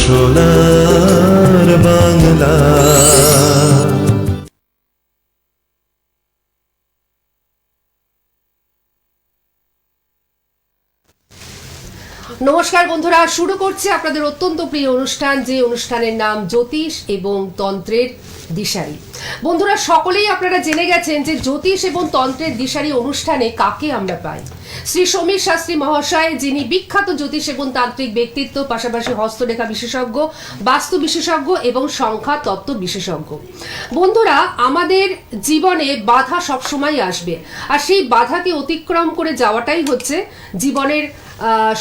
সোনার বাংলা। নমস্কার বন্ধুরা, শুরু করছি আপনাদের অত্যন্ত প্রিয় অনুষ্ঠান, যে অনুষ্ঠানের নাম জ্যোতিষ এবং তন্ত্রের দিশারি। বন্ধুরা, সকলেই আপনারা জেনে গেছেন যে জ্যোতিষ এবং তন্ত্রের দিশারি অনুষ্ঠানে কাকে আমরা পাই। শ্রী সমীর শাস্ত্রী মহাশয়, যিনি বিখ্যাত জ্যোতিষ এবং তান্ত্রিক ব্যক্তিত্ব, পাশাপাশি হস্তরেখা বিশেষজ্ঞ, বাস্তু বিশেষজ্ঞ এবং সংখ্যা তত্ত্ব বিশেষজ্ঞ। বন্ধুরা, আমাদের জীবনে বাধা সবসময় আসবে, আর সেই বাধাকে অতিক্রম করে যাওয়াটাই হচ্ছে জীবনের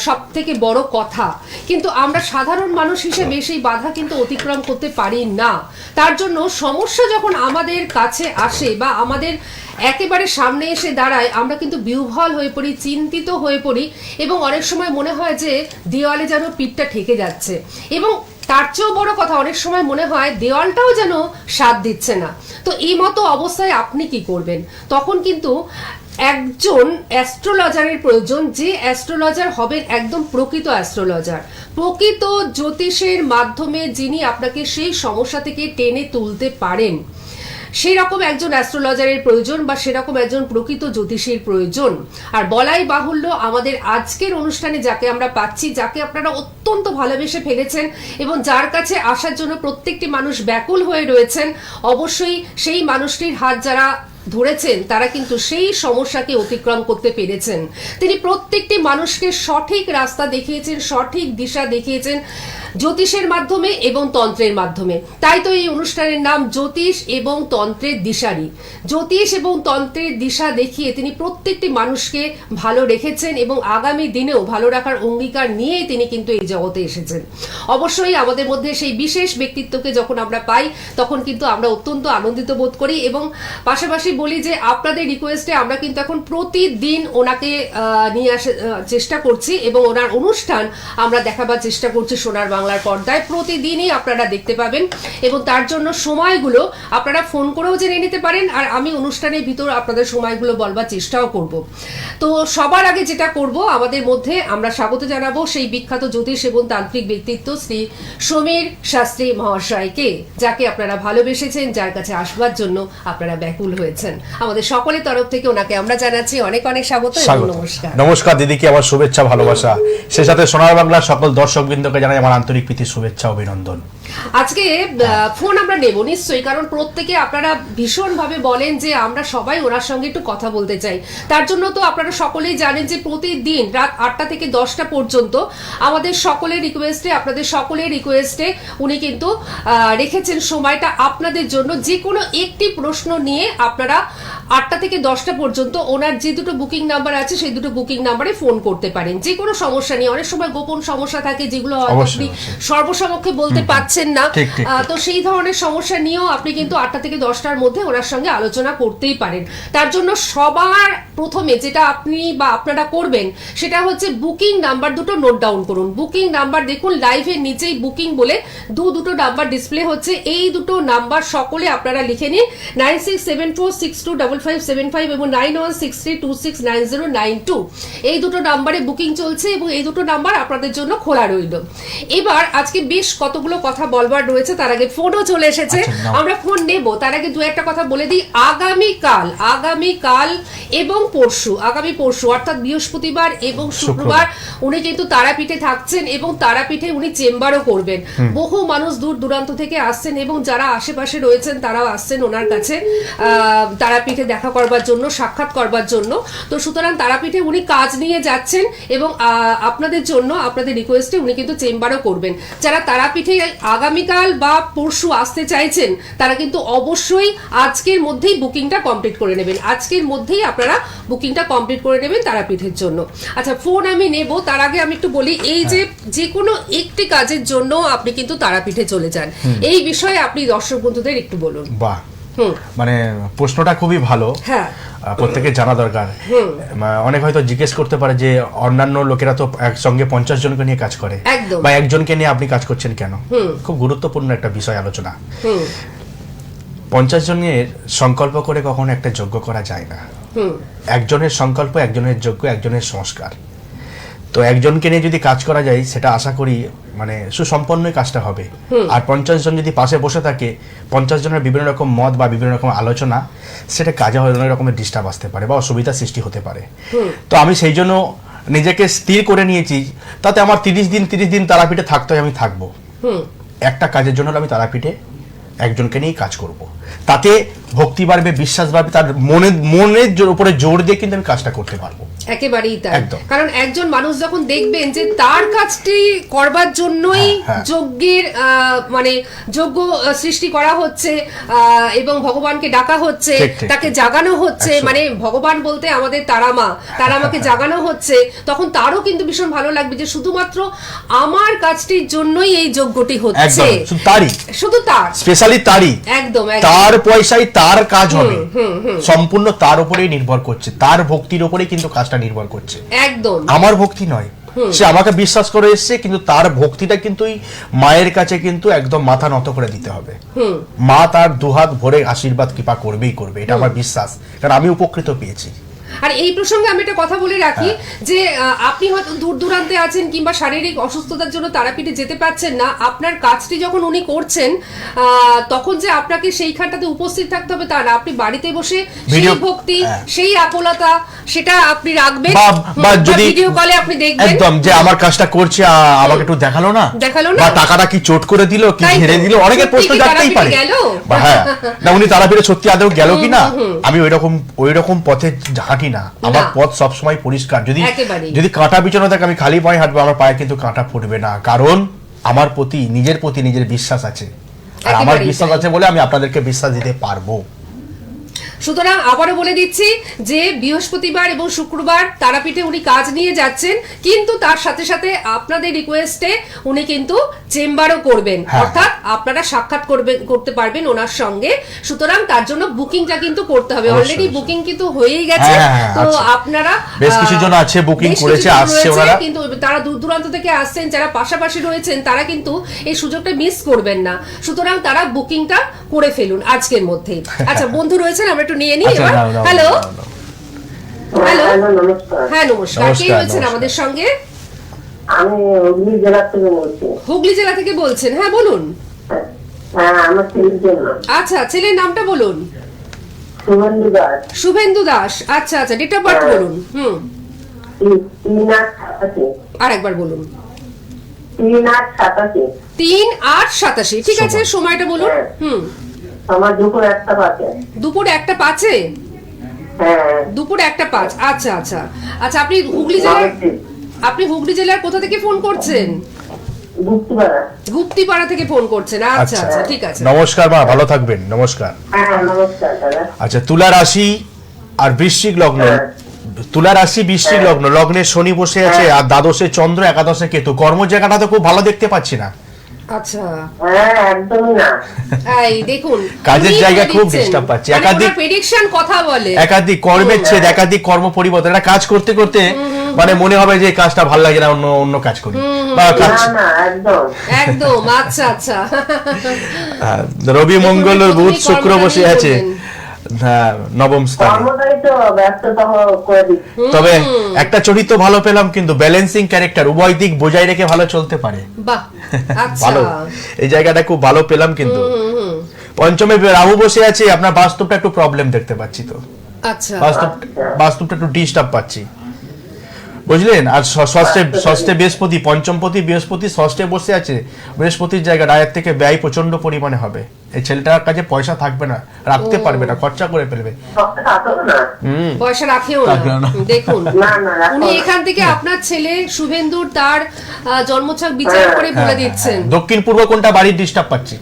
সব থেকে বড় কথা। কিন্তু আমরা সাধারণ মানুষ হিসেবে সেই বাধা কিন্তু অতিক্রম করতে পারি না। তার জন্য সমস্যা যখন আমাদের কাছে আসে বা আমাদের একেবারে সামনে এসে দাঁড়ায়, আমরা কিন্তু বিহ্বল হয়ে পড়ি, চিন্তিত হয়ে পড়ি, এবং অনেক সময় মনে হয় যে দেওয়ালে যেন পিঠটা ঠেকে যাচ্ছে, এবং তার চেয়েও বড় কথা, অনেক সময় মনে হয় দেওয়ালটাও যেন সাথ দিচ্ছে না। তো এই মতো অবস্থায় আপনি কি করবেন? তখন কিন্তু একজন অ্যাস্ট্রোলজারের প্রয়োজন, যে অ্যাস্ট্রোলজার হবেন একদম প্রকৃত অ্যাস্ট্রোলজার, প্রকৃত জ্যোতিষের মাধ্যমে যিনি আপনাকে সেই সমস্যা থেকে টেনে তুলতে পারেন, সেরকম একজন অ্যাস্ট্রোলজারের প্রয়োজন, বা সেরকম একজন প্রকৃত জ্যোতিষীর প্রয়োজন। আর বলাই বাহুল্য, আমাদের আজকের অনুষ্ঠানে যাকে আমরা পাচ্ছি, যাকে আপনারা অত্যন্ত ভালোবেসে ফেলেছেন এবং যার কাছে আসার জন্য প্রত্যেকটি মানুষ ব্যাকুল হয়ে রয়েছেন, অবশ্যই সেই মানুষটির হাত যারা ধরেছেন তারা কিন্তু সেই সমস্যাকে অতিক্রম করতে পেরেছেন। তিনি প্রত্যেকটি মানুষকে সঠিক রাস্তা দেখিয়েছেন, সঠিক দিশা দেখিয়েছেন জ্যোতিষের মাধ্যমে এবং তন্ত্রের মাধ্যমে। তাই তো এই অনুষ্ঠানের নাম জ্যোতিষ এবং তন্ত্রের দিশারি। জ্যোতিষ এবং তন্ত্রের দিশা দেখিয়ে তিনি প্রত্যেকটি মানুষকে ভালো রেখেছেন এবং আগামী দিনেও ভালো রাখার অঙ্গীকার নিয়েই তিনি কিন্তু এই জগতে এসেছেন। অবশ্যই আমাদের মধ্যে সেই বিশেষ ব্যক্তিত্বকে যখন আমরা পাই, তখন কিন্তু আমরা অত্যন্ত আনন্দিত বোধ করি, এবং পাশাপাশি বলি যে আপনাদের রিকোয়েস্টে আমরা কিন্তু এখন প্রতিদিন ওনাকে নিয়ে আসার চেষ্টা করছি, এবং ওনার অনুষ্ঠান আমরা দেখাবার চেষ্টা করছি সোনার বাংলার পর্দায়। প্রতিদিনই আপনারা দেখতে পাবেন, এবং তার জন্য সময়গুলো আপনারা ফোন করেও জেনে নিতে পারেন, আর আমি অনুষ্ঠানের ভিতর আপনাদের সময়গুলো বলবার চেষ্টাও করব। তো সবার আগে যেটা করব, আমাদের মধ্যে আমরা স্বাগত জানাবো সেই বিখ্যাত জ্যোতিষ এবং তান্ত্রিক ব্যক্তিত্ব শ্রী সমীর শাস্ত্রী মহাশয়কে, যাকে আপনারা ভালোবেসেছেন, যার কাছে আসবার জন্য আপনারা ব্যাকুল হয়েছেন। আমাদের সকলের তরফ থেকে ওনাকে আমরা জানাচ্ছি অনেক অনেক স্বাগত এবং নমস্কার। নমস্কার দিদিকে আমার শুভেচ্ছা ভালোবাসা, সে সাথে সোনার বাংলার সকল দর্শকবৃন্দকে জানাই আমার আন্তরিক প্রীতি শুভেচ্ছা অভিনন্দন। আজকে ফোন আমরা নেব নিশ্চয়ই, কারণ প্রত্যেকে আপনারা ভীষণ ভাবে বলেন যে আমরা সবাই ওনার সঙ্গে একটু কথা বলতে চাই। তার জন্য তো আপনারা সকলেই জানেন যে প্রতিদিন রাত 8টা থেকে 10টা পর্যন্ত আমাদের সকলের রিকোয়েস্টে, আপনাদের সকলের রিকোয়েস্টে উনি কিন্তু রেখেছেন সময়টা আপনাদের জন্য। যে কোনো একটি প্রশ্ন নিয়ে আপনারা 8টা থেকে 10টা পর্যন্ত ওনার যে দুটো বুকিং নাম্বার আছে সেই দুটো বুকিং নাম্বারে ফোন করতে পারেন, যে কোনো সমস্যা নিয়ে। অনেক সময় গোপন সমস্যা থাকে যেগুলো আপনি সর্বসমক্ষে বলতে পারছেন না, তো সেই ধরনের সমস্যা নিয়েও আপনি কিন্তু 8টা থেকে 10টার মধ্যে ওনার সঙ্গে আলোচনা করতেই পারেন। তার জন্য সবার প্রথমে যেটা আপনি বা আপনারা করবেন সেটা হচ্ছে বুকিং নাম্বার দুটো নোট ডাউন করুন। বুকিং নাম্বার দেখুন লাইভের নিচেই বুকিং বলে দুটো নাম্বার ডিসপ্লে হচ্ছে, এই দুটো নাম্বার সকলে আপনারা লিখে নিন, 9674625575 এবং 9163269092। এই দুটো নাম্বারে বুকিং চলছে এবং এই দুটো নাম্বার আপনাদের জন্য খোলা রইল। এবার আজকে বেশ কতগুলো কথা বলবার রয়েছে, তার আগে ফোনও চলে এসেছে, আমরা ফোন নেব। তার আগে দু একটা কথা বলে দিই। আগামীকাল এবং আগামী পরশু অর্থাৎ বৃহস্পতিবার এবং শুক্রবার উনি কিন্তু তারাপীঠে থাকছেন, এবং তারাপীঠে উনি চেম্বারও করবেন। বহু মানুষ দূর দূরান্ত থেকে আসছেন, এবং যারা আশেপাশে রয়েছেন তারাও আসছেন ওনার কাছে তারাপীঠে দেখা করবার জন্য, সাক্ষাৎ করবার জন্য। তো সুতরাং তারাপীঠে উনি কাজ নিয়ে যাচ্ছেন, এবং আপনাদের জন্য, আপনাদের রিকোয়েস্টে উনি কিন্তু চেম্বারও করবেন। যারা তারাপীঠে আগামীকাল বা পরশু আসতে চাইছেন তারা কিন্তু অবশ্যই আজকের মধ্যেই বুকিংটা কমপ্লিট করে নেবেন, আজকের মধ্যেই আপনারা বুকিংটা কমপ্লিট করে নেবেন তারাপীঠের জন্য। আচ্ছা, ফোন আমি নেব, তার আগে আমি একটু বলি, এই যে কোনো একটি কাজের জন্য আপনি কিন্তু তারাপীঠে চলে যান, এই বিষয়ে আপনি দর্শক বন্ধুদের একটু বলুন। বাহ, মানে প্রশ্নটা খুবই ভালো, হ্যাঁ, প্রত্যেকের জানা দরকার। অনেক হয়তো জিজ্ঞেস করতে পারে যে অন্যান্য লোকেরা তো একসঙ্গে 50 জনকে নিয়ে কাজ করে, বা একজনকে নিয়ে আপনি কাজ করছেন কেন? খুব গুরুত্বপূর্ণ একটা বিষয় আলোচনা। 50 জনের সংকল্প করে কখনো একটা যজ্ঞ করা যায় না। একজনের সংকল্প, একজনের যজ্ঞ, একজনের সংস্কার। তো একজনকে নিয়ে যদি কাজ করা যায় সেটা আশা করি মানে সুসম্পন্নই কাজটা হবে। আর 50 জন যদি পাশে বসে থাকে, 50 জনের বিভিন্ন রকম মত বা বিভিন্ন রকম আলোচনা, সেটা কাজে অনেক রকমের ডিস্টার্ব আসতে পারে বা অসুবিধা সৃষ্টি হতে পারে। তো আমি সেই জন্য নিজেকে স্থির করে নিয়েছি, তাতে আমার 30 দিন তারাপীঠে থাকতে হয়, আমি থাকবো। একটা কাজের জন্য আমি তারাপীঠে একজনকে নিয়েই কাজ করব, তাতে ভক্তি বাড়বে, বিশ্বাস বাড়বে, তার মনের উপরে জোর দিয়ে কিন্তু আমি কাজটা করতে পারবো। একেবারেই তাই, কারণ একজন মানুষ যখন দেখবেন যে তার কাজটি করবার জন্যই যজ্ঞের মানে যজ্ঞ সৃষ্টি করা হচ্ছে এবং ভগবানকে ডাকা হচ্ছে, তাকে জাগানো হচ্ছে, মানে ভগবান বলতে আমাদের তারামাকে জাগানো হচ্ছে, তখন তারও কিন্তু ভীষণ ভালো লাগবে যে শুধুমাত্র আমার কাজটির জন্যই এই যজ্ঞটি হচ্ছে, শুধু তার, স্পেশালি তারই, একদম তার পয়সায় তার কাজ হবে, সম্পূর্ণ তার উপরেই নির্ভর করছে, তার ভক্তির উপরেই কিন্তু কাজটা নির্ভর করছে, একদম আমার ভক্তি নয়। সে আমাকে বিশ্বাস করে এসেছে, কিন্তু তার ভক্তিটা কিন্তু মায়ের কাছে কিন্তু একদম মাথা নত করে দিতে হবে। মা তার দুহাত ভরে আশীর্বাদ কৃপা করবেই করবে, এটা আমার বিশ্বাস, কারণ আমি উপকৃত পেয়েছি। আর এই প্রসঙ্গে আমি একটা কথা বলে রাখি যে আপনি হয়তো দূর দূরান্তে আছেন কিংবা শারীরিক অসুস্থতার জন্য তারাপীঠে যেতে পারছেন না, আপনার কাজটি যখন উনি করছেন তখন যে আপনাকে সেইখানটাতে উপস্থিত থাকতে হবে তা না, আপনি বাড়িতে বসে সেই ভক্তি, সেই আকুলতা সেটা আপনি রাখবেন, বা যদি ভিডিও কলে আপনি দেখবেন একদম যে আমার কাজটা করছে, আমাকে একটু দেখালো না, বা টাকাটা কি চোট করে দিল, কি ঝেড়ে দিল, অনেকের প্রশ্ন জাগতেই পারে, হ্যাঁ না উনি তারাপীঠে সত্যি আদৌ গেল কিনা। আমি ওইরকম পথে হাঁটি না, আমার পথ সবসময় পরিষ্কার। যদি কাঁটা বিছানো থাকে, আমি খালি পায়ে হাঁটবো, আমার পায়ে কিন্তু কাঁটা ফুটবে না, কারণ আমার প্রতি নিজের বিশ্বাস আছে, আর আমার বিশ্বাস আছে বলে আমি আপনাদেরকে বিশ্বাস দিতে পারবো। সুতরাং আবারও বলে দিচ্ছি যে বৃহস্পতিবার এবং শুক্রবার তারাপীঠে উনি কাজ নিয়ে যাচ্ছেন, কিন্তু তার সাথে সাথে আপনাদের রিকোয়েস্টে উনি কিন্তু চেম্বারও করবেন, অর্থাৎ আপনারা সাক্ষাৎ করতে পারবেন ওনার সঙ্গে। সুতরাং তার জন্য বুকিংটা কিন্তু করতে হবে, অলরেডি বুকিং কিন্তু হয়েই গেছে, তো আপনারা বেশ কিছু জন আছে বুকিং করেছে, আসছে ওনারা, কিন্তু তারা দূর দূরান্ত থেকে আসছেন, যারা পাশাপাশি রয়েছেন তারা কিন্তু এই সুযোগটা মিস করবেন না। সুতরাং তারা বুকিংটা করে ফেলুন আজকের মধ্যেই। আচ্ছা বন্ধু রয়েছেন, আমরা একটু নিয়ে নিই এবার। হ্যালো হ্যালো, হ্যাঁ নমস্কার, কে রয়েছেন আমাদের সঙ্গে? আমি হুগলি জেলা থেকে বলছি। হুগলি জেলা থেকে বলছেন, হ্যাঁ বলুন। হ্যাঁ আমার ছেলের জন্য। আচ্ছা ছেলের নামটা বলুন। শুভেন্দু দাস। শুভেন্দু দাস, আচ্ছা আচ্ছা, ডেট অফ বার্থ বলুন। 3/8/87। আরেকবার বলুন। 3/8/87। 3/8/87, ঠিক আছে, সময়টা বলুন। আমার দুপুর 1:05। দুপুর 1:05? হ্যাঁ দুপুর 1:05, আচ্ছা আচ্ছা আচ্ছা। আপনি হুগলি জেলার কোথা থেকে ফোন করছেন? গুপ্তিপাড়া থেকে ফোন করছেন, আচ্ছা আচ্ছা, ঠিক আছে। নমস্কার মা, ভালো থাকবেন, নমস্কার। হ্যাঁ নমস্কার দাদা। আচ্ছা, তুলা রাশি আর বৃশ্চিক লগ্ন, তুলা রাশি বৃশ্চিক লগ্ন, লগ্নে শনি বসে আছে আর দ্বাদশে চন্দ্র, একাদশে কেতু, কর্ম জায়গাটা তো খুব ভালো দেখতে পাচ্ছি না। আচ্ছা হ্যাঁ একদমই না, এই দেখুন কাজের জায়গা খুব ডিস্টার্ব পাচ্ছি, একাধিক প্রেডিকশন কথা বলে, একাধিক কর্মের ছেদ, একাধিক কর্ম পরিবর্তন, এটা কাজ করতে করতে মানে মনে হবে যে কাজটা ভালো লাগে না, অন্য কাজ করি, বা কাজ না একদম একদম, আচ্ছা আচ্ছা। রবি মঙ্গল বুধ শুক্র বসে আছে নবম স্থানে, তবে একটা চরিত্র ভালো পেলাম, কিন্তু ব্যালেন্সিং ক্যারেক্টার, উভয় দিক বজায় রেখে ভালো চলতে পারে, ভালো, এই জায়গাটা খুব ভালো পেলাম। কিন্তু পঞ্চমে রাহু বসে আছে, আপনার বাস্তবটা একটু প্রবলেম দেখতে পাচ্ছি, তো বাস্তবটা একটু ডিস্টার্ব পাচ্ছি, বুঝলেন। আর ষষ্ঠে বৃহস্পতি, পঞ্চমপতি বৃহস্পতি ষষ্ঠে বসে আছে, বৃহস্পতির জায়গা আয়ের থেকে ব্যয় প্রচন্ড পরিমাণে হবে, এই ছেলেটার কাছে পয়সা থাকবে না, রাখতে পারবে না, খরচা করে ফেলবে, পয়সা রাখেও না। দেখুন উনি এখান থেকে আপনার ছেলে শুভেন্দুর তার জন্মছক বিচার করে বলে দিচ্ছেন। দক্ষিণ পূর্ব কোনটা বাড়ির ডিস্টার্ব পাচ্ছি,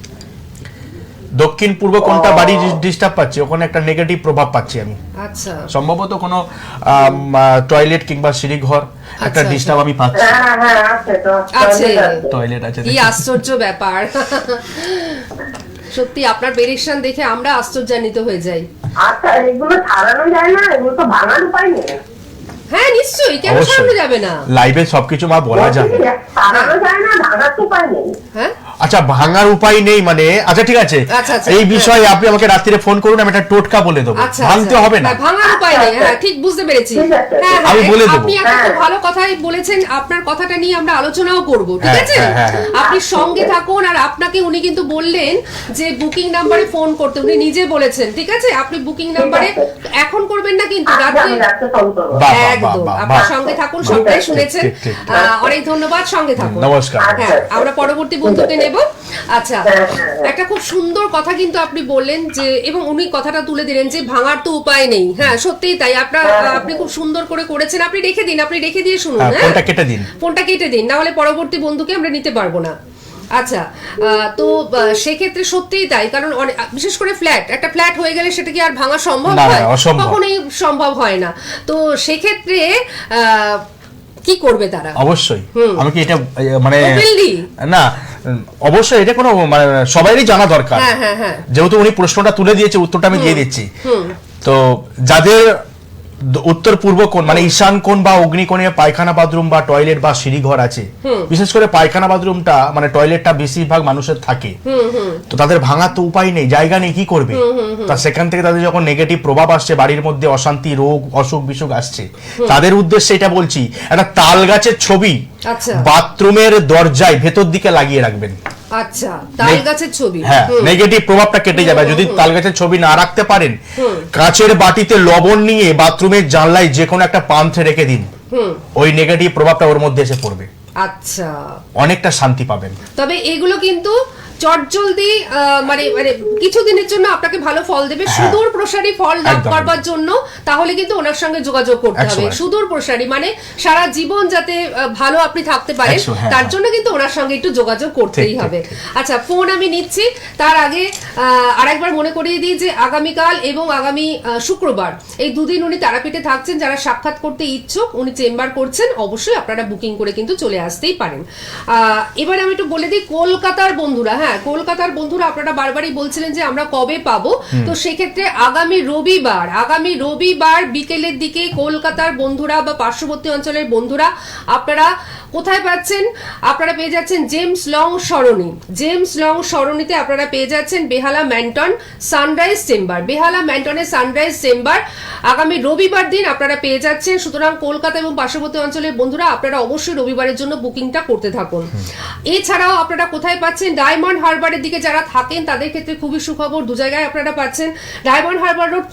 দক্ষিণ পূর্ব কোনটা বাড়ি ডিস্টার্ব পাচ্ছি, ওখানে একটা নেগেটিভ প্রভাব পাচ্ছি আমি। আচ্ছা, সম্ভবত কোনো টয়লেট কিংবা সিঁড়ি ঘর একটা ডিস্টার্ব আমি পাচ্ছি। হ্যাঁ আছে তো, টয়লেট আছে, কি আশ্চর্য ব্যাপার। সত্যি আপনার প্রেডিকশন দেখে আমরা আশ্চর্যান্বিত হয়ে যাই। আচ্ছা এগুলো ছাড়ানো যায় না, এগুলো তো ভাঙার উপায় নেই। হ্যাঁ নিশ্চয়ই, কেন ছাড়ানো যাবে না, লাইভে সবকিছু মা বলা যায়, ছাড়ানো যায় না, ভাঙার তো উপায় নেই। হ্যাঁ আচ্ছা, ভাঙার উপায় নেই মানে, আচ্ছা ঠিক আছে, আচ্ছা, এই বিষয়ে আপনি আমাকে রাত্রিরে ফোন করুন, আমি একটা টোটকা বলে দেবো, আচ্ছা, ভাঙতে আচ্ছা। হবে না। হ্যাঁ, ভাঙার উপায় নেই, হ্যাঁ ঠিক বুঝতে পেরেছি। ঠিক আছে। হ্যাঁ, আমি হ্যাঁ, বলে দেবো। আপনি একটা খুব ভালো কথাই বলেছেন, আপনার কথাটা নিয়ে আমরা আলোচনাও করব, ঠিক হ্যাঁ, আছে? হ্যাঁ, হ্যাঁ, হ্যাঁ। আপনি সঙ্গে থাকুন। আর আপনাকে উনি কিন্তু বললেন যে বুকিং নাম্বারে ফোন করতে, উনি নিজে বলেছেন, ঠিক আছে? আপনি বুকিং নাম্বারে এখন করবেন না কিন্তু আজকে রাত্রে। আমি রাত্রে ফোন করবো। বাহ, বাহ, একদম, বাহ, আপনার বাহ। সঙ্গে থাকুন, সবটাই শুনেছেন। ঠিক, ঠিক, ঠিক। অনেক ধন্যবাদ, সঙ্গে থাকুন। নমস্কার। হ্যাঁ, আমরা পরবর্তী বন্ধুকে নেব। আচ্ছা, হ্যাঁ, হ্যাঁ। একটা খুব সুন্দর কথা কিন্তু আপনি বললেন যে, এবং উনি কথাটা তুলে দিলেন যে ভাঙার তো উপায় নেই। হ্যাঁ, সত্যিই তাই। আপনি খুব সুন্দর করে করেছেন। আপনি রেখে দিন, আপনি রেখে দিয়ে শুনুন। হ্যাঁ, হ্যাঁ, ফোনটা কেটে দিন। ফোনটা কেটে দিন, না হলে পরবর্তী বন্ধুকে আমরা নিতে পারবো না। আচ্ছা, তো সেক্ষেত্রে সত্যিই তাই, কারণ বিশেষ করে একটা ফ্ল্যাট হয়ে গেলে সেটা কি আর ভাঙা সম্ভব না, না, হয়? অসম্ভব। কখনোই সম্ভব হয় না। তো সেক্ষেত্রে কি করবে তারা? অবশ্যই আমি কি এটা মানে Openly? না, অবশ্যই এটা কোনো মানে সবারই জানা দরকার। হ্যাঁ, হ্যাঁ, হ্যাঁ। যেহেতু উনি প্রশ্নটা তুলে দিয়েছে, উত্তরটা আমি দিয়ে দিচ্ছি। তো যাদের উত্তর পূর্ব কোণ মানে ঈশান কোণ বা অগ্নিকোণে পায়খানা বাথরুম বা টয়লেট বা সিঁড়িঘর আছে, বিশেষ করে পায়খানা বাথরুমটা মানে টয়লেটটা বেশিরভাগ মানুষের থাকে, তো তাদের ভাঙার তো উপায় নেই, জায়গা নেই, কি করবে? তা সেখান থেকে তাদের যখন নেগেটিভ প্রভাব আসছে, বাড়ির মধ্যে অশান্তি, রোগ, অসুখ বিসুখ আসছে, তাদের উদ্দেশ্যে এটা বলছি, একটা তাল গাছের ছবি আচ্ছা। বাথরুমের দরজায় ভেতর দিকে লাগিয়ে রাখবেন। আচ্ছা, তাল গাছের ছবি। হ্যাঁ, নেগেটিভ প্রভাবটা কেটে যাবে। যদি তাল গাছের ছবি না রাখতে পারেন, কাঁচের বাটিতে লবণ নিয়ে বাথরুমের জানলায় যে কোনো একটা পান্থে রেখে দিন, ওই নেগেটিভ প্রভাবটা ওর মধ্যে এসে পড়বে, আচ্ছা, অনেকটা শান্তি পাবেন। তবে এগুলো কিন্তু চটজলদি মানে কিছুদিনের জন্য আপনাকে ভালো ফল দেবে। সুদূর প্রসারী ফল লাভ একদম, করবার জন্য তাহলে কিন্তু ওনার সঙ্গে যোগাযোগ করতে হবে। 100 সুদূর প্রসারী মানে সারা জীবন যাতে ভালো আপনি থাকতে পারেন, 100, হ্যাঁ, তার হ্যাঁ। জন্য কিন্তু ওনার সঙ্গে একটু যোগাযোগ করতেই ঠিক, হবে। ঠিক। আচ্ছা, ফোন আমি নিচ্ছি। তার আগে আরেকবার মনে করিয়ে দিই যে আগামীকাল এবং আগামী শুক্রবার এই দুদিন উনি তারাপীঠে থাকছেন। যারা সাক্ষাৎ করতে ইচ্ছুক, উনি চেম্বার করছেন, অবশ্যই আপনারা বুকিং করে কিন্তু চলে আসতেই পারেন। এবার আমি একটু বলে দিই কলকাতার বন্ধুরা, হ্যাঁ কলকাতার বন্ধুরা আপনারা বারবারই বলছিলেন যে আমরা কবে পাবো, তো সেক্ষেত্রে আগামী রবিবার বিকেলের দিকে কলকাতার বন্ধুরা বা পার্শ্ববর্তী অঞ্চলের বন্ধুরা আপনারা কোথায় পাচ্ছেন? আপনারা পেয়ে যাচ্ছেন জেমস লং সরণিতে আপনারা পেয়ে যাচ্ছেন বেহালা ম্যান্টন সানরাইজ চেম্বার। বেহালা ম্যান্টনের সানরাইজ চেম্বার আগামী রবিবার দিন আপনারা পেয়ে যাচ্ছেন। সুতরাং কলকাতা এবং পার্শ্ববর্তী অঞ্চলের বন্ধুরা আপনারা অবশ্যই রবিবারের জন্য বুকিংটা করতে থাকুন। এছাড়াও আপনারা কোথায় পাচ্ছেন? ডায়মন্ড হারবারের দিকে যারা থাকেন তাদের ক্ষেত্রে খুবই সুখবর, দু জায়গায় আপনারা পাচ্ছেন। ডায়মন্ড হারবার রোড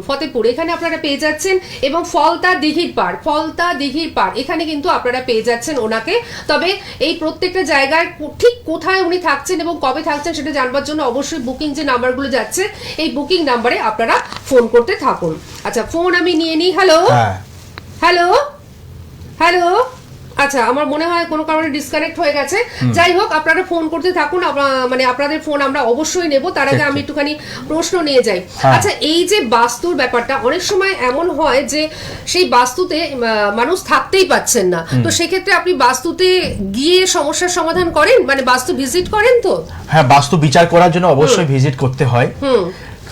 ফতেপুর এখানে আপনারা পেয়ে যাচ্ছেন, এবং ফলতা দিঘির পাড় এখানে কিন্তু আপনারা পেয়ে যাচ্ছেন ওনাকে। তবে এই প্রত্যেকটা জায়গায় ঠিক কোথায় উনি থাকছেন এবং কবে থাকছেন সেটা জানবার জন্য অবশ্যই বুকিং যে নাম্বারগুলো যাচ্ছে এই বুকিং নাম্বারে আপনারা ফোন করতে থাকুন। আচ্ছা, ফোন আমি নিয়ে নিই। Hello hello. আচ্ছা, আমার মনে হয় কোনো কারণে ডিসকানেক্ট হয়ে গেছে। যাই হোক, আপনারা ফোন করতে থাকুন, মানে আপনাদের ফোন আমরা অবশ্যই নেব। তার আগে আমি একটুখানি প্রশ্ন নিয়ে যাই। আচ্ছা, এই যে বাস্তুর ব্যাপারটা, অনেক সময় এমন হয় যে সেই বাস্তুতে মানুষ থাকতেই পাচ্ছেন না, তো সেক্ষেত্রে আপনি বাস্তুতে গিয়ে সমস্যার সমাধান করেন, মানে বাস্তু ভিজিট করেন? তো হ্যাঁ, বাস্তু বিচার করার জন্য অবশ্যই ভিজিট করতে হয়,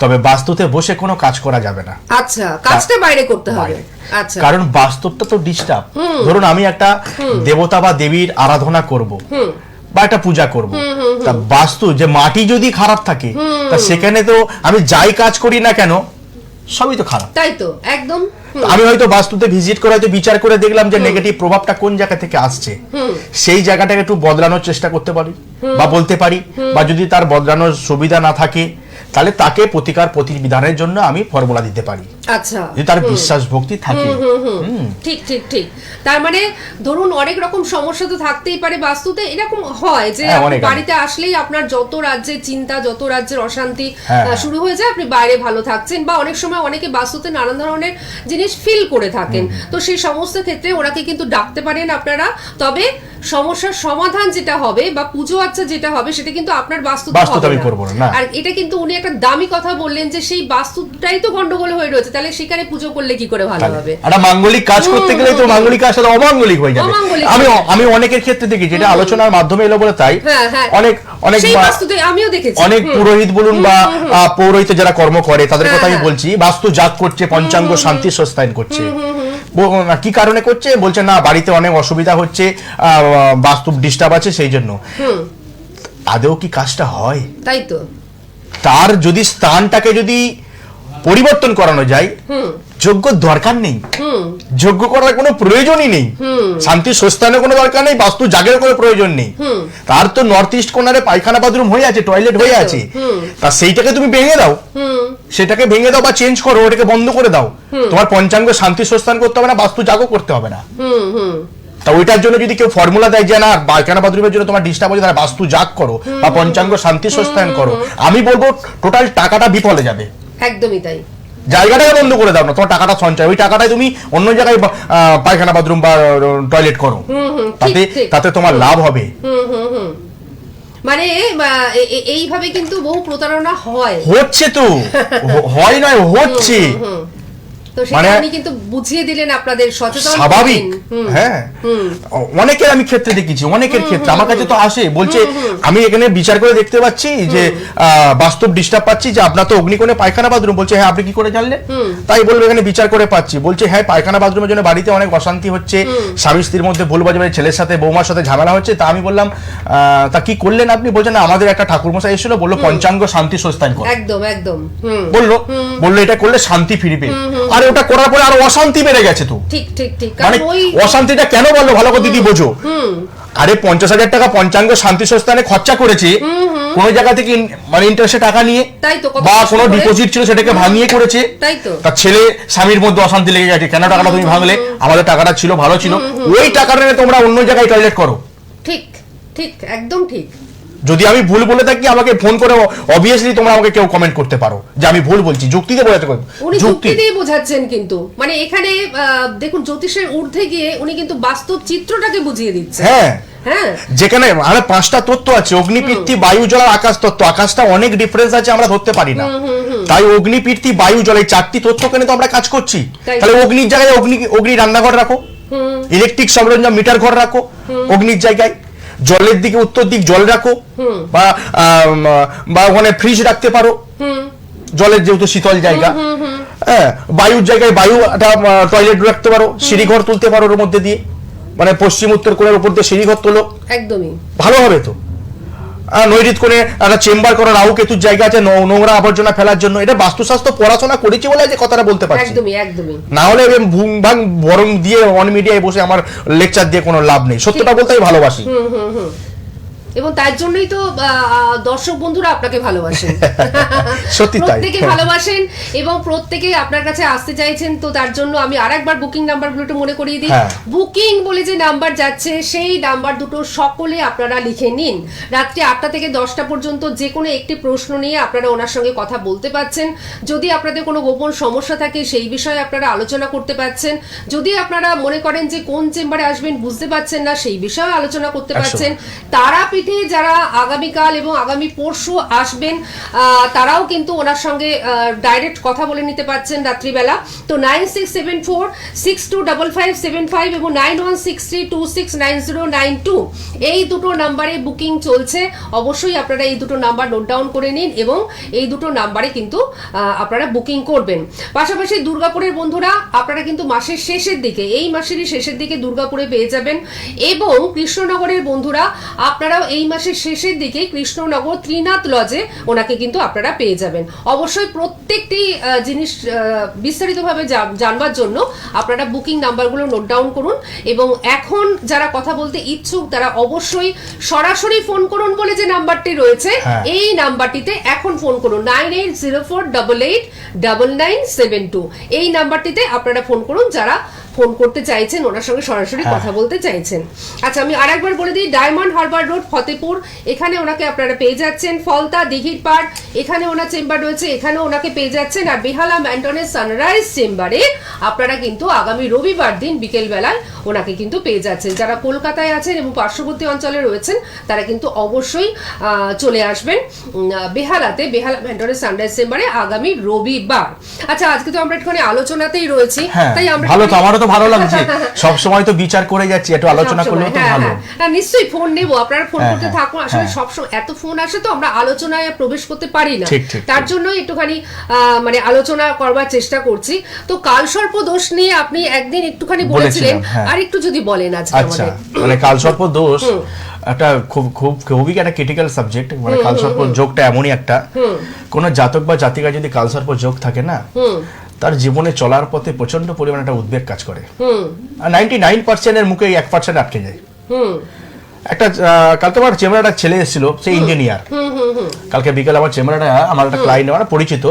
তবে বাস্তুতে বসে কোনো কাজ করা যাবে না। আচ্ছা, কাজটা বাইরে করতে হবে। আচ্ছা, কারণ বাস্তবটা তো ডিস্টার্ব। ধরুন আমি একটা দেবতা বা দেবীর আরাধনা করব বা একটা পূজা করব, তা বাস্তু যে মাটি যদি খারাপ থাকে, তা সেখানে তো আমি যাই কাজ করি না কেন সবই তো খারাপ। তাই তো, একদম। আমি হয়তো বাস্তুতে ভিজিট করে হয়তো বিচার করে দেখলাম যে নেগেটিভ প্রভাবটা কোন জায়গা থেকে আসছে, সেই জায়গাটাকে একটু বদলানোর চেষ্টা করতে পারি বা বলতে পারি, বা যদি তার বদলানোর সুবিধা না থাকে তাহলে তাকে প্রতিবিধানের জন্য আমি ফর্মুলা দিতে পারি। আচ্ছা, যদি তার বিশ্বাস ভক্তি থাকে। ঠিক। তার মানে ধরুন অনেক রকম সমস্যা তো থাকতেই পারে বাস্তুতে। এরকম হয় যে বাড়িতে আসলেই আপনার যত রাজ্যের চিন্তা, যত রাজ্যের অশান্তি শুরু হয়ে যায়, আপনি বাইরে ভালো থাকছেন, বা অনেক সময় অনেকে বাস্তুতে নানান ধরনের জিনিস ফিল করে থাকেন, তো সেই সমস্ত ক্ষেত্রে ওনাকে কিন্তু ডাকতে পারেন আপনারা। তবে সমস্যার সমাধান যেটা হবে বা পুজো আচ্ছা যেটা হবে সেটা কিন্তু আপনার বাস্তুতে হবে না। আর এটা কিন্তু উনি একটা দামি কথা বললেন যে সেই বাস্তুটাই তো গন্ডগোল হয়ে রয়েছে, তাহলে সেখানে পুজো করলে কি করে ভালো হবে? একটা মাঙ্গলিক কাজ করতে গেলে তো মাঙ্গলিক কাজ সাথে অমাঙ্গলিক হয়ে যাবে। আমি অনেকের ক্ষেত্রে দেখি, যেটা আলোচনার মাধ্যমে এলো বলে তাই, অনেক সেই বাস্তুতে আমিও দেখেছি, অনেক পুরোহিত বলুন বা পৌরোহিত যারা কর্ম করে তাদের কথা আমি বলছি, বাস্তু জাগ করছে, পঞ্চাঙ্গ শান্তি সস্তায়ন করছে। কি কারণে করছে? বলছে না বাড়িতে অনেক অসুবিধা হচ্ছে, বাস্তু ডিস্টার্ব আছে, সেই জন্য। আদৌ কি কাজটা হয়? তাই তো। তার যদি স্থানটাকে যদি পরিবর্তন করানো যায়, যোগ্য দরকার নেই, যোগ্য করার কোনো প্রয়োজনই নেই, শান্তি স্থানের কোনো দরকার নেই, বাস্তু জাগের কোনো প্রয়োজন নেই। তার তো নর্থ ইস্ট কর্নারে পায়খানা বাথরুম হয়ে আছে, টয়লেট হয়ে আছে, তা সেইটাকে তুমি ভেঙে দাও, সেটাকে ভেঙে দাও বা চেঞ্জ করো, ওটাকে বন্ধ করে দাও। তোমার পঞ্চাঙ্গ শান্তি স্থান করতে হবে না, বাস্তু জাগও করতে হবে না। তা ওইটার জন্য যদি কেউ ফর্মুলা দেয় যে না পায়খানা বাথরুমের জন্য তোমার ডিস্টার্ব হচ্ছে, তাহলে বাস্তু জাগ করো বা পঞ্চাঙ্গ শান্তি স্থান করো, আমি বলবো টোটাল টাকাটা বিফলে যাবে। একদমই তাই। জায়গাটাকে বন্ধ করে দাও না, তোমার টাকাটা সঞ্চয়, ওই টাকাটাই তুমি অন্য জায়গায় পায়খানা বাথরুম বা টয়লেট করো, তাতে তোমার লাভ হবে। মানে এইভাবে কিন্তু বহু প্রতারণা হয়, হচ্ছে তো, হয় নয় হচ্ছে। তো সেটা আপনি কিন্তু বুঝিয়ে দিলেন আপনাদের সচেতন। স্বাভাবিক, হ্যাঁ। অনেকের আমি ক্ষেত্রে দেখেছি, অনেকের ক্ষেত্রে আমার কাছে তো আসে, বলছে আমি এখানে বিচার করে দেখতে পাচ্ছি যে বাস্তব ডিস্টার্ব পাচ্ছি, যে আপনার তো অগ্নিকোণে পায়খানা বাথরুম। বলছে হ্যাঁ, আপনি কি করে জানলেন? তাই বলবো এখানে বিচার করে পাচ্ছি। বলছে হ্যাঁ, পায়খানা বাথরুমের জন্য বাড়িতে অনেক অশান্তি হচ্ছে, স্বামী স্ত্রীর মধ্যে ভুল বাজাবে, ছেলের সাথে বৌমার সাথে ঝামেলা হচ্ছে। তা আমি বললাম তা কি করলেন আপনি? বলছেন না, আমাদের একটা ঠাকুরমশাই এসেছিল, বললো পঞ্চাঙ্গ শান্তি স্থান করো। একদম একদম বললো এটা করলে শান্তি ফিরবে। আর ওটা করার পরে আরো অশান্তি বেড়ে গেছে। তো ঠিক ঠিক ঠিক, মানে অশান্তিটা কেন বললো ভালো করে দিদি বোঝো। আরে 50,000 টাকা পঞ্চাঙ্গ শান্তি স্থানে খরচা করেছে, কোন জায়গা থেকে মানে ইন্টারেস্টে টাকা নিয়ে, বা কোনো ডিপোজিট ছিল সেটাকে ভাঙিয়ে করেছে। তার ছেলে স্বামীর মধ্যে অশান্তি লেগে গেছে, কেন টাকাটা তুমি ভাঙলে, আমাদের টাকাটা ছিল ভালো ছিল, ওই টাকাটা নিয়ে তোমরা অন্য জায়গায় টয়লেট করো। ঠিক ঠিক, একদম ঠিক। যদি আমি ভুল বলে থাকি আমাকে ফোন করে অবভিয়াসলি তোমরা আমাকে কেউ কমেন্ট করতে পারো যে আমি ভুল বলছি, যুক্তিতে বোঝাতে পারো। উনি যুক্তি দিয়ে বোঝাচ্ছেন, কিন্তু মানে এখানে দেখুন জ্যোতিষের ঊর্ধ্বে গিয়ে উনি কিন্তু বাস্তব চিত্রটাকে বুঝিয়ে দিচ্ছেন। হ্যাঁ হ্যাঁ, যেখানে আরে 5টা তত্ত্ব আছে, অগ্নি পৃথিবী বায়ু জল আর আকাশ তত্ত্ব। আকাশটা অনেক ডিফারেন্স আছে, আমরা ধরতে পারি না। তাই অগ্নি পৃথিবী বায়ু জল এই 4টি তত্ত্বকে নিয়ে তো আমরা কাজ করছি। তাহলে অগ্নির জায়গায় অগ্নি রান্নাঘর রাখো, ইলেকট্রিক সরঞ্জাম মিটার ঘর রাখো অগ্নির জায়গায়, জলের দিকে উত্তর দিক জল রাখো, বা ওখানে ফ্রিজ রাখতে পারো, জলের যেহেতু শীতল জায়গা। হ্যাঁ, বায়ুর জায়গায় বায়ু টয়লেট রাখতে পারো, সিঁড়িঘর তুলতে পারো ওর মধ্যে দিয়ে, মানে পশ্চিম উত্তর কোণের উপর দিয়ে সিঁড়িঘর তোলো, একদমই ভালো হবে। তো নৈরিত কোণে একটা চেম্বার করা, রাহু কেতুর জায়গা আছে নোংরা আবর্জনা ফেলার জন্য। এটা বাস্তুশাস্ত্র পড়াশোনা করেছি বলে যে কথাটা বলতে পারছি, একদমই একদমই। না হলে ভুং ভাং বরং দিয়ে অন মিডিয়ায় বসে আমার লেকচার দিয়ে কোনো লাভ নেই। সত্যটা বলতে আমি ভালোবাসি, এবং তার জন্যই তো দর্শক বন্ধুরা আপনাকে ভালোবাসেন। সত্যি তাই, প্রত্যেকে ভালোবাসেন এবং প্রত্যেকে আপনার কাছে আসতে চাইছেন। তো তার জন্য আমি আরেকবার বুকিং নাম্বারগুলো একটু মনে করিয়ে দিই। বুকিং বলে যে নাম্বার যাচ্ছে, সেই নাম্বার দুটো সকলে আপনারা লিখে নিন। রাত্রি 8টা থেকে 10টা পর্যন্ত যে কোনো একটি প্রশ্ন নিয়ে আপনারা ওনার সঙ্গে কথা বলতে পারছেন। যদি আপনাদের কোনো গোপন সমস্যা থাকে সেই বিষয়ে আপনারা আলোচনা করতে পারছেন। যদি আপনারা মনে করেন যে কোন চেম্বারে আসবেন বুঝতে পারছেন না, সেই বিষয়ে আলোচনা করতে পারছেন। তারাপীঠে যারা আগামীকাল এবং আগামী পরশু আসবেন তারাও কিন্তু ওনার সঙ্গে ডাইরেক্ট কথা বলে নিতে পারছেন রাত্রিবেলা। তো 9674625575 এবং 9163269092 এই দুটো নাম্বারে বুকিং চলছে। অবশ্যই আপনারা এই দুটো নাম্বার নোট ডাউন করে নিন এবং এই দুটো নাম্বারে কিন্তু আপনারা বুকিং করবেন। পাশাপাশি দুর্গাপুরের বন্ধুরা আপনারা কিন্তু মাসের শেষের দিকে, এই মাসেরই শেষের দিকে দুর্গাপুরে পেয়ে যাবেন। এবং কৃষ্ণনগরের বন্ধুরা আপনারাও এই মাসের শেষের দিকে কৃষ্ণনগর ত্রিনাথ লজে ওনাকে কিন্তু আপনারা পেয়ে যাবেন। অবশ্যই প্রত্যেকটি জিনিস বিস্তারিতভাবে জানবার জন্য আপনারা বুকিং নাম্বারগুলো নোট ডাউন করুন। এবং এখন যারা কথা বলতে ইচ্ছুক তারা অবশ্যই সরাসরি ফোন করুন বলে যে নাম্বারটি রয়েছে, এই নাম্বারটিতে এখন ফোন করুন 9804889972। এই নাম্বারটিতে আপনারা ফোন করুন যারা ফোন করতে চাইছেন, ওনার সঙ্গে সরাসরি কথা বলতে চাইছেন। আচ্ছা, আমি আরেকবার বলে দিই, ডায়মন্ড হারবার রোড ফতেপুর, এখানে ওনাকে আপনারা পেয়ে যাচ্ছেন। ফলতা দিঘির পাড়, এখানে ওনার চেম্বার রয়েছে, এখানেও ওনাকে পেয়ে যাচ্ছেন। আর বেহালা ম্যান্টনের সানরাইজ চেম্বারে আপনারা কিন্তু আগামী রবিবার দিন বিকেল বেলায় ওনাকে কিন্তু পেয়ে যাচ্ছেন। যারা কলকাতায় আছেন এবং পার্শ্ববর্তী অঞ্চলে রয়েছেন তারা কিন্তু অবশ্যই চলে আসবেন বেহালাতে, বেহালা ম্যান্টনের সানরাইজ চেম্বারে আগামী রবিবার। আচ্ছা, আজকে তো আমরা একটুখানি আলোচনাতেই রয়েছি, তাই আমরা ভালো লাগছে, সব সময় তো বিচার করে যাচ্ছি, একটু আলোচনা করলে তো ভালো। হ্যাঁ, নিশ্চয়ই ফোন নেব, আপনারা ফোন করতে থাকুন। আসলে সব সময় এত ফোন আসে তো আমরা আলোচনায় প্রবেশ করতে পারি না, তার জন্য একটুখানি মানে আলোচনা করবার চেষ্টা করছি। তো কালসর্প দোষ নিয়ে আপনি একদিন একটুখানি বলেছিলেন, আর একটু যদি বলেন আজকে। আচ্ছা, মানে কালসর্প দোষ একটা খুবই একটা ক্রিটিক্যাল সাবজেক্ট, মানে কালসর্প যোগটা এমনই একটা, কোন জাতক বা জাতিকা যদি কালসর্প যোগ থাকে না, তার জীবনে চলার পথে প্রচন্ড পরিমাণে একটা উদ্বেগ কাজ করে। 99% এর মুখে 1% আটকে যায়। একটা কালকে আমার চেম্বারে একটা ছেলে এসেছিল, সে ইঞ্জিনিয়ার। কালকে বিকেলে আমার চেম্বারে আমার একটা ক্লায়েন্ট, আমার পরিচিত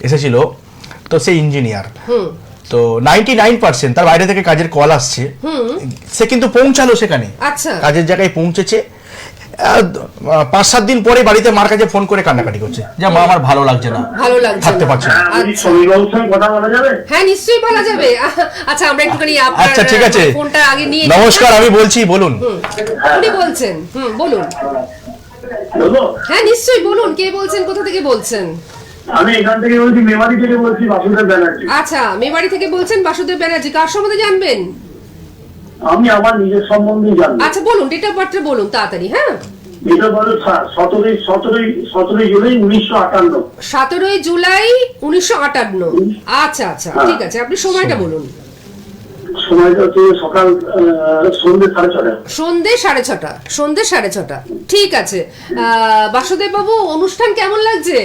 এসেছিল, তো সে ইঞ্জিনিয়ার। তো 99% তার বাইরে থেকে কাজের কল আসছে, সে কিন্তু পৌঁছালো সেখানে, কাজের জায়গায় পৌঁছেছে। 5-7 দিন পরে বাড়িতে মার কাছে ফোন করে কান্নাকাটি করছে যে মা আমার ভালো লাগছে না, থাকতে পারছি না। হ্যাঁ নিশ্চয়ই বলা যাবে। আচ্ছা আমরা একটুখানি আচ্ছা ঠিক আছে, ফোনটা আগে নিয়ে নমস্কার, আমি বলছি, বলুন। উনি বলছেন, বলুন। হ্যাঁ নিশ্চয়ই বলুন, কে বলছেন, কোথা থেকে বলছেন? আমি এখান থেকে বলছি, মেমারি থেকে বলছি, বাসুদেব ব্যানার্জি। আচ্ছা, মেমারি থেকে বলছেন বাসুদেব ব্যানার্জি, কার সম্বন্ধে জানবেন? আমি আমার নিজের সম্বন্ধে জানবো। আচ্ছা বলুন, ডেট অফ বার্থটা বলুন তাড়াতাড়ি। হ্যাঁ, এটা বলো 17 জুলাই 1958। 17 জুলাই 1958। আচ্ছা আচ্ছা ঠিক আছে, আপনি সময়টা বলুন। সময়টা হচ্ছে সকাল সন্ধ্যে 6:30। সন্ধ্যে 6:30। ঠিক আছে। বাসুদেব বাবু, অনুষ্ঠান কেমন লাগছে?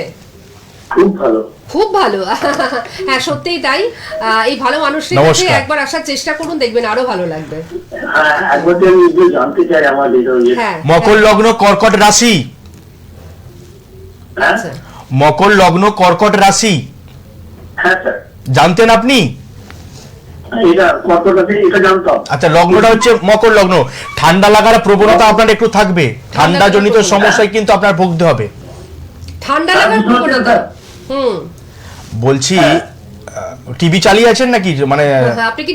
খুব ভালো। হ্যাঁ সত্যিই তাই। এই ভালো মানুষটির কাছে একবার আসার চেষ্টা করুন, দেখবেন আরো ভালো লাগবে। হ্যাঁ, একবার আমি জানতে চাই আমার মকর লগ্ন কর্কট রাশি। আচ্ছা, মকর লগ্ন কর্কট রাশি। হ্যাঁ স্যার, জানতেন আপনি? এটা কর্কট রাশি, এটা জানতাম। আচ্ছা, লগ্নটা হচ্ছে মকর লগ্ন। ঠান্ডা লাগার প্রবণতা আপনার একটু থাকবে, ঠান্ডা জনিত সমস্যায় কিন্তু আপনার ভুগতে হবে। ঠান্ডা লাগার প্রবণতা। বলছি টিভি চালিয়ে আছেন নাকি? মানে আপনি কি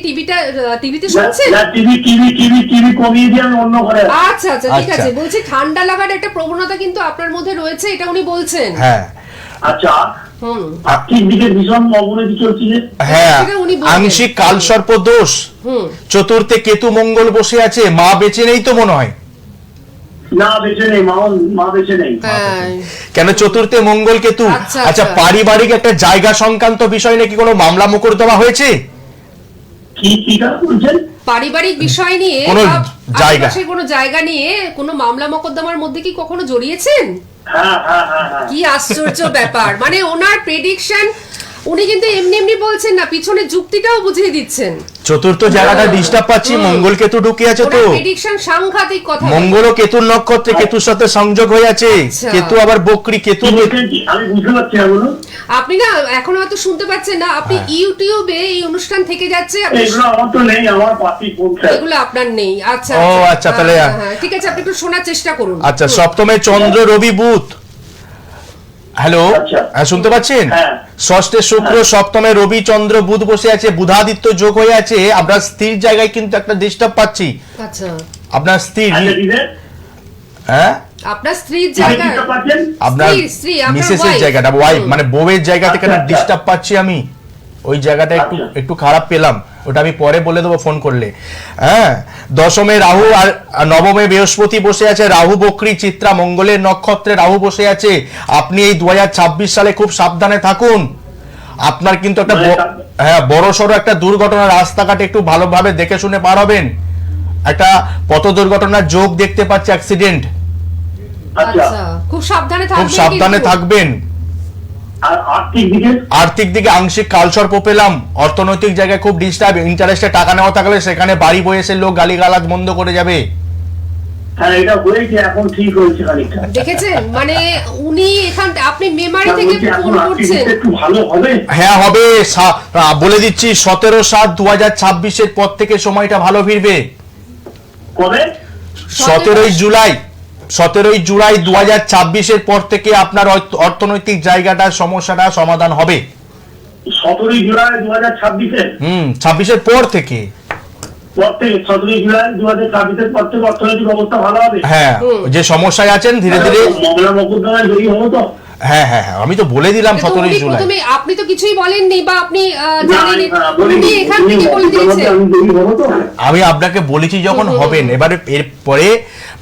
টিভিতে শুনছেন? না, টিভি কমিয়ে দিয়ে আমি অন্য ঘরে। আচ্ছা আচ্ছা ঠিক আছে। বলছি ঠান্ডা লাগার একটা প্রবণতা কিন্তু আপনার মধ্যে রয়েছে, এটা উনি বলছেন। হ্যাঁ আচ্ছা, আর্থিক দিকে ভীষণ অবনতি চলছে। হ্যাঁ, আংশিক কালসর্প দোষ। চতুর্থে কেতু মঙ্গল বসে আছে, মা বেঁচে নেই তো মনে হয়? না, বেঁচে নেই, মা বেঁচে নেই। কেন চতুর্থে মঙ্গল কেতু? আচ্ছা, পারিবারিক একটা জায়গা সংক্রান্ত বিষয় নাকি কোনো মামলা মোকদ্দমা হয়েছে? কিটা বলছেন? পারিবারিক বিষয় নিয়ে কোনো জায়গা, কোনো জায়গা নিয়ে কোনো মামলা মোকদ্দমার মধ্যে কি কখনো জড়িয়েছেন? হ্যাঁ হ্যাঁ হ্যাঁ। কি আশ্চর্য ব্যাপার! মানে ওনার প্রেডিকশন উনি কিন্তু এমনি বলছেন না, পিছনে যুক্তিটাও বুঝিয়ে দিচ্ছেন। চতুর্থ জায়গাটা ডিস্টার্ব পাচ্ছি, মঙ্গল কেতু ঢুকে আছে তো। প্রেডিকশন সাংঘাতিক কথা। মঙ্গল ও কেতুর নক্ষত্রে কেতুর সাথে সংযোগ হয়ে আছে। কেতু আবার বকরি, কেতু। আমি বুঝতে পারছি না, বলুন। আপনি না এখনো হয়তো শুনতে পাচ্ছেন না, আপনি ইউটিউবে এই অনুষ্ঠান থেকে যাচ্ছে। এগুলো আমার তো নেই, আমার পার্টি কোনটা, এগুলো আপনার নেই। আচ্ছা ও আচ্ছা, তাহলে ঠিক আছে, আপনি একটু শোনার চেষ্টা করুন। আচ্ছা, সপ্তমে চন্দ্র রবি বুধ। হ্যালো, হ্যাঁ শুনতে পাচ্ছেন? ষষ্ঠে শুক্র, সপ্তমে রবি চন্দ্র বুধ বসে আছে, বুধাদিত্য যোগ হয়ে আছে। আপনার স্থির জায়গায় কিন্তু একটা ডিস্টার্ব পাচ্ছি। আচ্ছা, আপনার স্থির, হ্যাঁ আপনার স্ত্রীর জায়গা, আপনার মিসেসের জায়গাটা, ওয়াইফ মানে বউয়ের জায়গা থেকে একটা ডিস্টার্ব পাচ্ছি আমি। ওই জায়গাটা একটু খারাপ পেলাম, ওটা আমি পরে বলে দেবো ফোন করলে। হ্যাঁ, দশমে রাহু আর নবমে বৃহস্পতি বসে আছে। রাহু বকরি, চিত্রা মঙ্গলের নক্ষত্রে রাহু বসে আছে। আপনি এই 2026 সালে খুব সাবধানে থাকুন। আপনার কিন্তু একটা বড় সড়ো একটা দুর্ঘটনা, রাস্তাঘাটে একটু ভালোভাবে দেখে শুনে পার হবেন। একটা পথ দুর্ঘটনার যোগ দেখতে পাচ্ছি, অ্যাক্সিডেন্ট। আচ্ছা, খুব সাবধানে থাকবেন। আর্থিক দিকে আংশিক কালসর্প পেলাম। অর্থনৈতিক জায়গায় খুব ডিস্টার্ব, ইন্টারেস্টে টাকা নেওয়া থাকলে সেখানে বাড়ি বয়ে এসে লোক গালিগালাজ বন্ধ করে যাবে। দেখেছেন? মানে উনি এখান, আপনি মেমারি থেকে ফোন করছেন। হ্যাঁ হবে, বলে দিচ্ছি 17/7/2026 এর পর থেকে সময়টা ভালো ফিরবে। কবে? 17 জুলাই 2026 এর পর থেকে আপনার অর্থনৈতিক জায়গাটার সমস্যাটা সমাধান হবে। 17 জুলাই 2026 26 এর পর থেকে। 17 জুলাই 2026 এর পর থেকে অর্থনৈতিক অবস্থা ভালো হবে। হ্যাঁ, যে সমস্যায় আছেন ধীরে ধীরে মামলা মোকদ্দমায় জড়িয়ে হবো তো। হ্যাঁ হ্যাঁ হ্যাঁ, আমি তো বলে দিলাম 17 জুলাই। আপনি তো কিছুই বলেননি, বা আপনি জানেন, উনি এখান থেকে বলে দিয়েছেন। আমি আপনাকে বলেছি যখন হবেন। এবারে এরপরে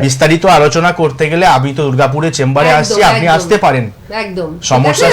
বিস্তারিত আলোচনা করতে গেলে আমি তো দুর্গাপুরে চেম্বারে আসছি, আপনি আসতে পারেন। একদম সমস্যার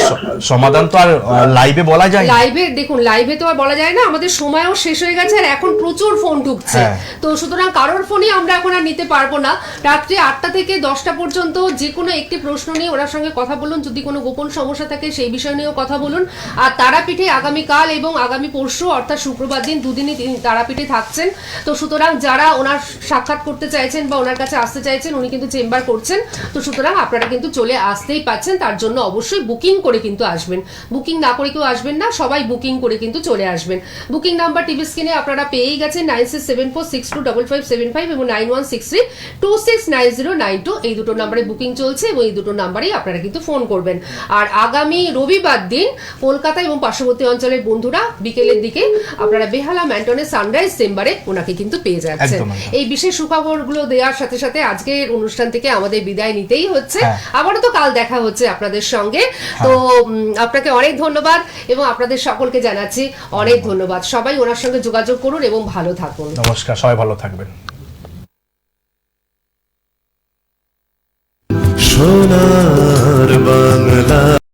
সমাধান তো আর লাইভে বলা যায় না। লাইভে দেখুন, লাইভে তো আর বলা যায় না, আমাদের সময়ও শেষ হয়ে গেছে আর এখন প্রচুর ফোন ঢুকছে। হ্যাঁ। তো সুতরাং কারোর ফোনই আমরা এখন আর নিতে পারবো না। রাত্রি 8টা থেকে 10টা পর্যন্ত যে কোনো একটি প্রশ্ন নিয়ে ওনার সঙ্গে কথা বলুন, যদি কোনো গোপন সমস্যা থাকে সেই বিষয় নিয়েও কথা বলুন। আর তারাপীঠে আগামীকাল এবং আগামী পরশু অর্থাৎ শুক্রবার দিন দুদিনই তিনি তারাপীঠে থাকছেন। তো সুতরাং যারা ওনার সাক্ষাৎ করতে চাইছেন বা ওনার কাছে আসতে চাইছেন, উনি কিন্তু চেম্বার করছেন। তো সুতরাং আপনারা কিন্তু চলে আসতেই পাচ্ছেন, তার জন্য অবশ্যই বুকিং করে কিন্তু আসবেন। বুকিং না করে কেউ আসবেন না, সবাই বুকিং করে কিন্তু চলে আসবেন। বুকিং নাম্বার টিভি স্ক্রিনে আপনারা পেয়েই গেছেন, 9674625575 এবং 9163269092, এই দুটো নাম্বারে বুকিং চলছে এবং এই দুটো নাম্বারেই আপনারা কিন্তু ফোন করবেন। আর আগামী রবিবার দিন কলকাতা এবং পার্শ্ববর্তী অঞ্চলের বন্ধুরা বিকেলের দিকে আপনারা বেহালা ম্যান্টনের সানরাইজ চেম্বারে ওনাকে কিন্তু পেয়ে যাচ্ছেন। একদম, একদম। এই বিশেষ সুখবরগুলো দেওয়ার সাথে সাথে আজকের অনুষ্ঠান থেকে আমাদের বিদায় নিতেই হচ্ছে। হ্যাঁ। আবারও তো কাল দেখা হচ্ছে আপনাদের সঙ্গে। তো আপনাকে অনেক ধন্যবাদ এবং আপনাদের সকলকে জানাচ্ছি অনেক ধন্যবাদ। সবাই ওনার সঙ্গে যোগাযোগ করুন এবং ভালো থাকুন। নমস্কার, সবাই ভালো থাকবেন।